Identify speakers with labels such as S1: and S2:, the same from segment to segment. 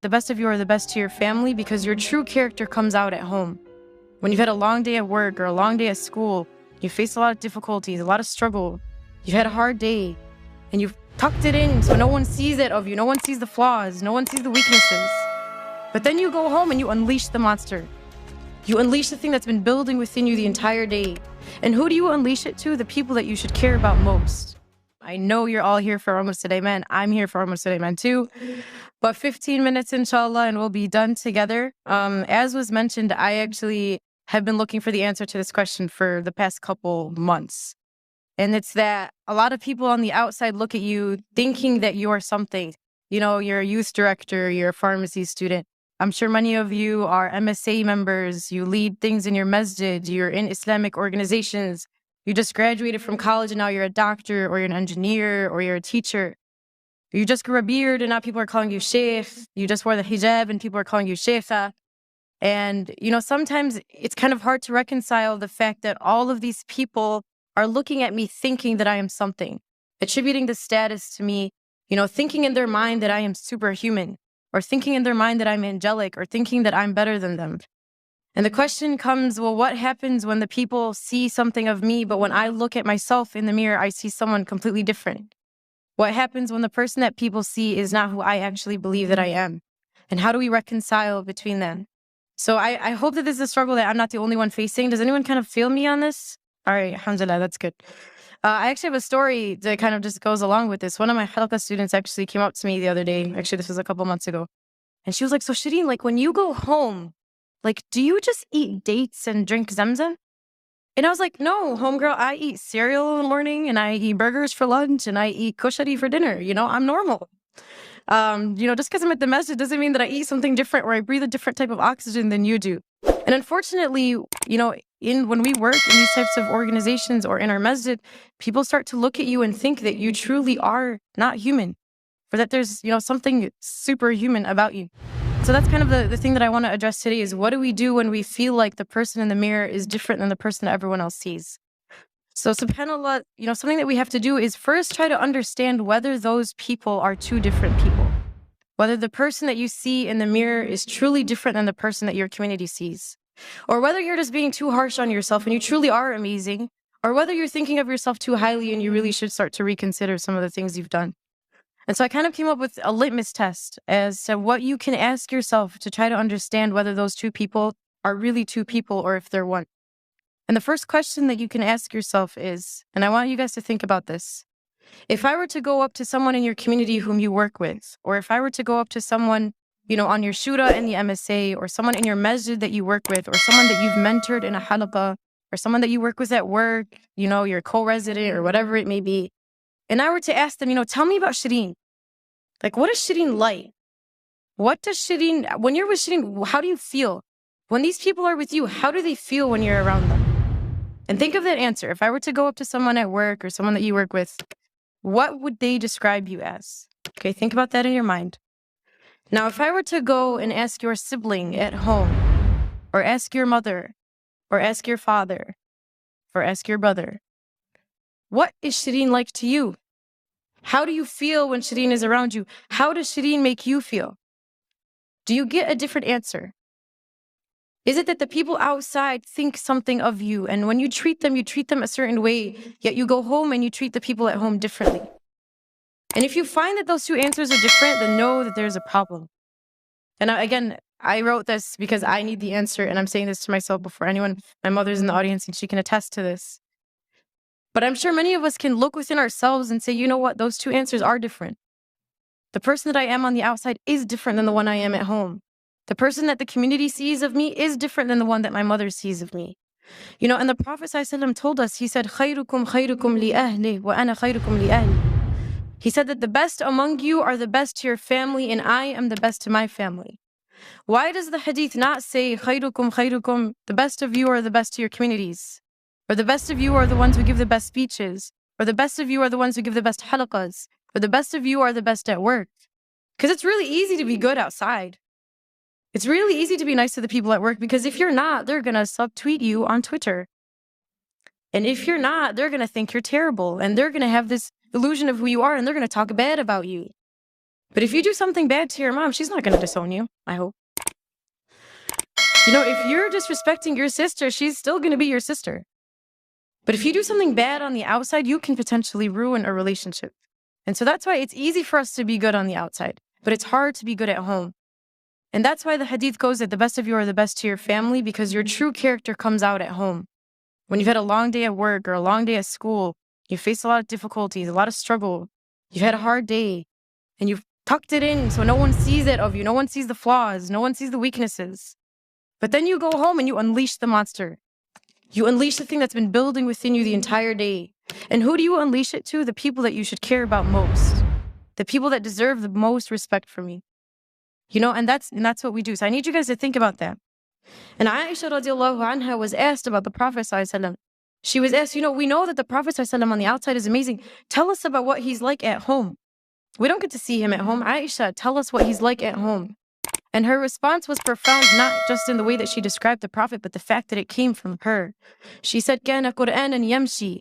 S1: The best of you are the best to your family because your true character comes out at home. When you've had a long day at work or a long day at school, you face a lot of difficulties, a lot of struggle. You've had a hard day and you've tucked it in so no one sees it of you. No one sees the flaws. No one sees the weaknesses. But then you go home and you unleash the monster. You unleash the thing that's been building within you the entire day. And who do you unleash it to? The people that you should care about most. I know you're all here for Ramadan today, man. I'm here for Ramadan today, man, too. But 15 minutes, inshallah, and we'll be done together. As was mentioned, I actually have been looking for the answer to this question for the past couple months. And it's that a lot of people on the outside look at you thinking that you are something. You know, you're a youth director, you're a pharmacy student. I'm sure many of you are MSA members. You lead things in your masjid. You're in Islamic organizations. You just graduated from college and now you're a doctor or you're an engineer or you're a teacher. You just grew a beard and now people are calling you sheikh. You just wore the hijab and people are calling you sheikha. And, you know, sometimes it's kind of hard to reconcile the fact that all of these people are looking at me thinking that I am something, attributing the status to me, you know, thinking in their mind that I am superhuman, or thinking in their mind that I'm angelic, or thinking that I'm better than them. And the question comes, well, what happens when the people see something of me, but when I look at myself in the mirror, I see someone completely different? What happens when the person that people see is not who I actually believe that I am? And how do we reconcile between them? So I hope that this is a struggle that I'm not the only one facing. Does anyone kind of feel me on this? All right, alhamdulillah, that's good. I actually have a story that kind of just goes along with this. One of my halqa students actually came up to me the other day. Actually, this was a couple months ago. And she was like, so Shireen, like when you go home, like, do you just eat dates and drink Zamzam? And I was like, no, homegirl, I eat cereal in the morning and I eat burgers for lunch and I eat kushari for dinner. You know, I'm normal. You know, just because I'm at the masjid doesn't mean that I eat something different or I breathe a different type of oxygen than you do. And unfortunately, you know, when we work in these types of organizations or in our masjid, people start to look at you and think that you truly are not human, or that there's, you know, something superhuman about you. So that's kind of the thing that I want to address today is what do we do when we feel like the person in the mirror is different than the person that everyone else sees? So subhanAllah, you know, something that we have to do is first try to understand whether those people are two different people. Whether the person that you see in the mirror is truly different than the person that your community sees. Or whether you're just being too harsh on yourself and you truly are amazing. Or whether you're thinking of yourself too highly and you really should start to reconsider some of the things you've done. And so I kind of came up with a litmus test as to what you can ask yourself to try to understand whether those two people are really two people or if they're one. And the first question that you can ask yourself is, and I want you guys to think about this, if I were to go up to someone in your community whom you work with, or if I were to go up to someone, you know, on your shura in the MSA, or someone in your masjid that you work with, or someone that you've mentored in a halaqah, or someone that you work with at work, you know, your co-resident or whatever it may be, and I were to ask them, you know, tell me about Shireen. Like, what is Shireen like? What does Shireen, when you're with Shireen, how do you feel? When these people are with you, how do they feel when you're around them? And think of that answer. If I were to go up to someone at work or someone that you work with, what would they describe you as? Okay, think about that in your mind. Now, if I were to go and ask your sibling at home, or ask your mother, or ask your father, or ask your brother, what is Shireen like to you? How do you feel when Shireen is around you? How does Shireen make you feel? Do you get a different answer? Is it that the people outside think something of you, and when you treat them a certain way, yet you go home and you treat the people at home differently? And if you find that those two answers are different, then know that there's a problem. And again, I wrote this because I need the answer, and I'm saying this to myself before anyone. My mother's in the audience and she can attest to this. But I'm sure many of us can look within ourselves and say, you know what, those two answers are different. The person that I am on the outside is different than the one I am at home. The person that the community sees of me is different than the one that my mother sees of me. You know, and the Prophet ﷺ told us, he said, خَيْرُكُمْ خَيْرُكُمْ لِأَهْلِهِ وَأَنَا خَيْرُكُمْ لِأَهْلِي. He said that the best among you are the best to your family and I am the best to my family. Why does the hadith not say, خَيْرُكُمْ خَيْرُكُمْ, the best of you are the best to your communities? Or the best of you are the ones who give the best speeches? Or the best of you are the ones who give the best halaqas? Or the best of you are the best at work? Because it's really easy to be good outside. It's really easy to be nice to the people at work because if you're not, they're going to subtweet you on Twitter. And if you're not, they're going to think you're terrible. And they're going to have this illusion of who you are. And they're going to talk bad about you. But if you do something bad to your mom, she's not going to disown you, I hope. You know, if you're disrespecting your sister, she's still going to be your sister. But if you do something bad on the outside, you can potentially ruin a relationship. And so that's why it's easy for us to be good on the outside, but it's hard to be good at home. And that's why the hadith goes that the best of you are the best to your family, because your true character comes out at home. When you've had a long day at work or a long day at school, you face a lot of difficulties, a lot of struggle. You've had a hard day and you've tucked it in so no one sees it of you. No one sees the flaws. No one sees the weaknesses. But then you go home and you unleash the monster. You unleash the thing that's been building within you the entire day. And who do you unleash it to? The people that you should care about most. The people that deserve the most respect from you. You know, and that's what we do. So I need you guys to think about that. And Aisha radiallahu anha was asked about the Prophet ﷺ. She was asked, you know, we know that the Prophet ﷺ on the outside is amazing. Tell us about what he's like at home. We don't get to see him at home. Aisha, tell us what he's like at home. And her response was profound, not just in the way that she described the Prophet, but the fact that it came from her. She said, كَانَ قُرْآنًا يَمْشِي,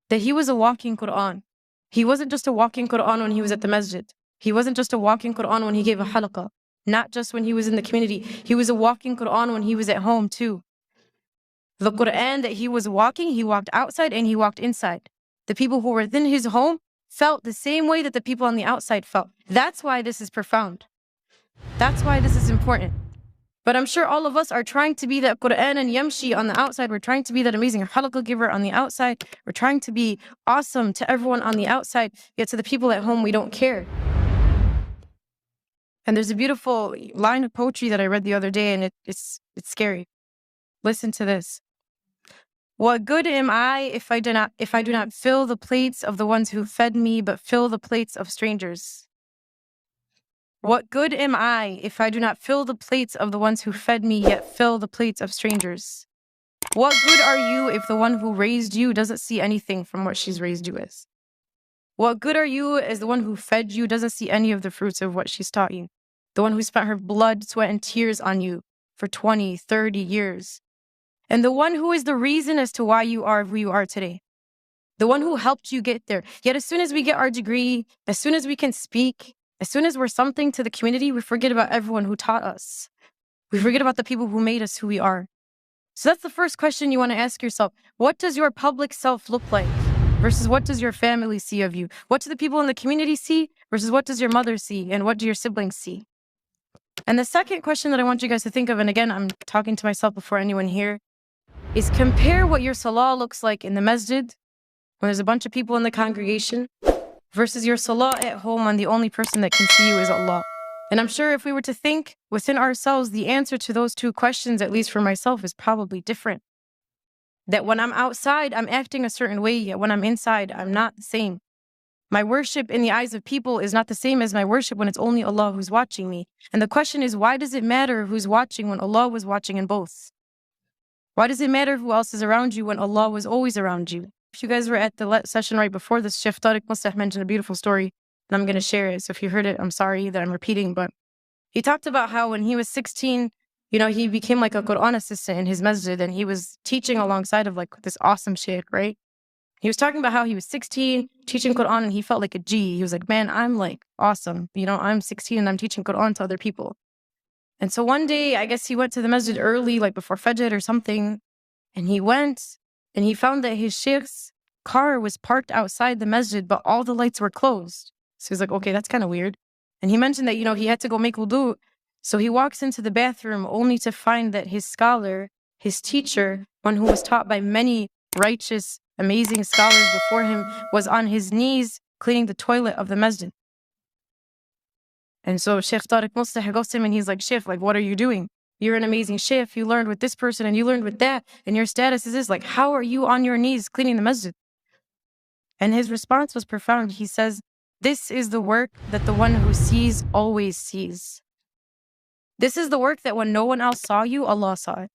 S1: that he was a walking Quran. He wasn't just a walking Quran when he was at the masjid. He wasn't just a walking Quran when he gave a halaqah. Not just when he was in the community. He was a walking Quran when he was at home too. The Quran that he was walking, he walked outside and he walked inside. The people who were within his home felt the same way that the people on the outside felt. That's why this is profound. That's why this is important. But I'm sure all of us are trying to be that Quran and Yamshi on the outside. We're trying to be that amazing halaqah giver on the outside. We're trying to be awesome to everyone on the outside, yet to the people at home we don't care. And there's a beautiful line of poetry that I read the other day, and it's scary. Listen to this. What good am I if I do not fill the plates of the ones who fed me, but fill the plates of strangers? What good am I if I do not fill the plates of the ones who fed me, yet fill the plates of strangers? What good are you if the one who raised you doesn't see anything from what she's raised you as? What good are you as the one who fed you doesn't see any of the fruits of what she's taught you? The one who spent her blood, sweat, and tears on you for 20, 30 years. And the one who is the reason as to why you are who you are today. The one who helped you get there. Yet as soon as we get our degree, as soon as we can speak, as soon as we're something to the community, we forget about everyone who taught us. We forget about the people who made us who we are. So that's the first question you want to ask yourself. What does your public self look like versus what does your family see of you? What do the people in the community see versus what does your mother see and what do your siblings see? And the second question that I want you guys to think of, and again, I'm talking to myself before anyone here, is compare what your salah looks like in the masjid, when there's a bunch of people in the congregation, versus your salah at home when the only person that can see you is Allah. And I'm sure if we were to think within ourselves, the answer to those two questions, at least for myself, is probably different. That when I'm outside, I'm acting a certain way, yet when I'm inside, I'm not the same. My worship in the eyes of people is not the same as my worship when it's only Allah who's watching me. And the question is, why does it matter who's watching when Allah was watching in both? Why does it matter who else is around you when Allah was always around you? If you guys were at the session right before this, Sheikh Tariq Mustah mentioned a beautiful story, and I'm going to share it. So if you heard it, I'm sorry that I'm repeating, but he talked about how when he was 16, you know, he became like a Quran assistant in his masjid, and he was teaching alongside of like this awesome sheikh, right? He was talking about how he was 16, teaching Quran, and he felt like a G. He was like, man, I'm like awesome. You know, I'm 16 and I'm teaching Quran to other people. And so one day, I guess he went to the masjid early, like before Fajr or something, and he went and he found that his sheikh's car was parked outside the masjid, but all the lights were closed. So he's like, okay, that's kind of weird. And he mentioned that, you know, he had to go make wudu. So he walks into the bathroom only to find that his scholar, his teacher, one who was taught by many righteous, amazing scholars before him, was on his knees cleaning the toilet of the masjid. And so Sheikh Tariq Mustah goes to him and he's like, Sheikh, like, what are you doing? You're an amazing sheikh. You learned with this person and you learned with that. And your status is this. Like, how are you on your knees cleaning the masjid? And his response was profound. He says, this is the work that the one who sees always sees. This is the work that when no one else saw you, Allah saw it.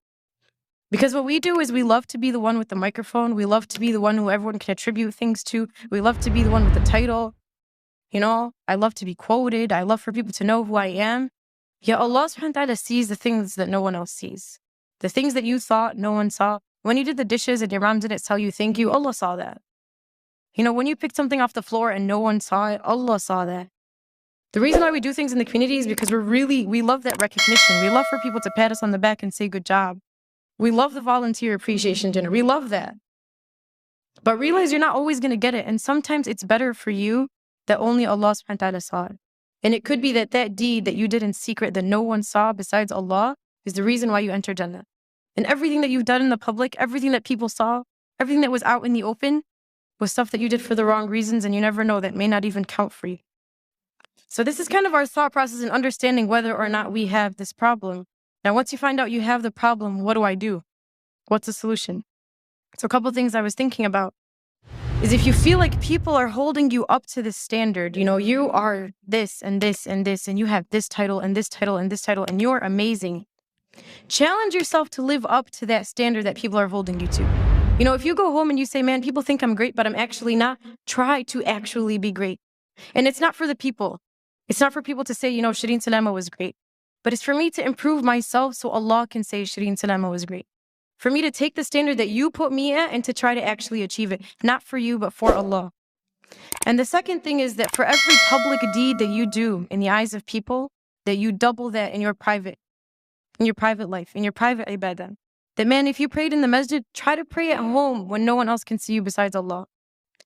S1: Because what we do is we love to be the one with the microphone. We love to be the one who everyone can attribute things to. We love to be the one with the title. You know, I love to be quoted. I love for people to know who I am. Yet Allah subhanahu wa ta'ala sees the things that no one else sees. The things that you thought no one saw, When you did the dishes and your mom didn't tell you thank you, Allah saw that. When you picked something off the floor and no one saw it, Allah saw that. The reason why we do things in the community is because we love that recognition. We love for people to pat us on the back and say good job. We love the volunteer appreciation dinner. We love that. But realize you're not always going to get it. And sometimes it's better for you that only Allah subhanahu wa ta'ala saw it. And it could be that deed that you did in secret that no one saw besides Allah is the reason why you entered Jannah. And everything that you've done in the public, everything that people saw, everything that was out in the open was stuff that you did for the wrong reasons, and you never know, that may not even count for you. So this is kind of our thought process in understanding whether or not we have this problem. Now, once you find out you have the problem, what do I do? What's the solution? So a couple of things I was thinking about is if you feel like people are holding you up to this standard, you are this and this and this, and you have this title and this title and this title, and you're amazing. Challenge yourself to live up to that standard that people are holding you to. If you go home and you say, man, people think I'm great, but I'm actually not, try to actually be great. And it's not for the people. It's not for people to say, Sheren Salama was great. But it's for me to improve myself so Allah can say Sheren Salama was great. For me to take the standard that you put me at and to try to actually achieve it. Not for you, but for Allah. And the second thing is that for every public deed that you do in the eyes of people, that you double that in your private life, in your private ibadah. That, man, if you prayed in the masjid, try to pray at home when no one else can see you besides Allah.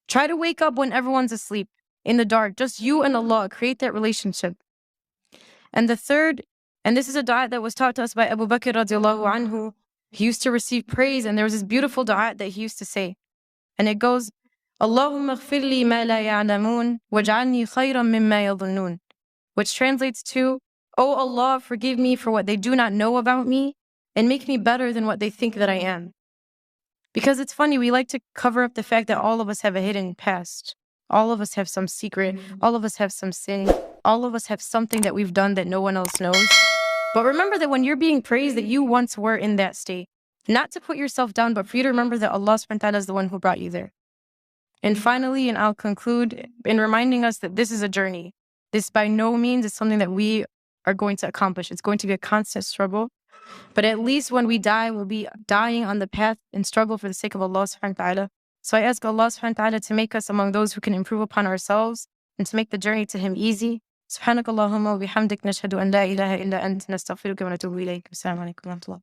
S1: Try to wake up when everyone's asleep, in the dark, just you and Allah. Create that relationship. And the third, and this is a dua that was taught to us by Abu Bakr radiallahu anhu. He used to receive praise, and there was this beautiful dua that he used to say. And it goes, Allahumma ighfir li ma la ya'lamoon, waj'alni khayran mimma yadhunnun. Which translates to, Oh Allah, forgive me for what they do not know about me, and make me better than what they think that I am. Because it's funny, we like to cover up the fact that all of us have a hidden past. All of us have some secret. All of us have some sin. All of us have something that we've done that no one else knows. But remember that when you're being praised, that you once were in that state. Not to put yourself down, but for you to remember that Allah subhanahu wa ta'ala is the one who brought you there. And finally, and I'll conclude in reminding us that this is a journey. This by no means is something that we are going to accomplish. It's going to be a constant struggle. But at least when we die, we'll be dying on the path and struggle for the sake of Allah subhanahu wa ta'ala. So I ask Allah subhanahu wa ta'ala to make us among those who can improve upon ourselves and to make the journey to Him easy. Subhanakallahumma wa bihamdik nashhadu an la ilaha illa anta nastaghfiruka wa natubu ilayk. Assalamu alaikum wa rahmatullah.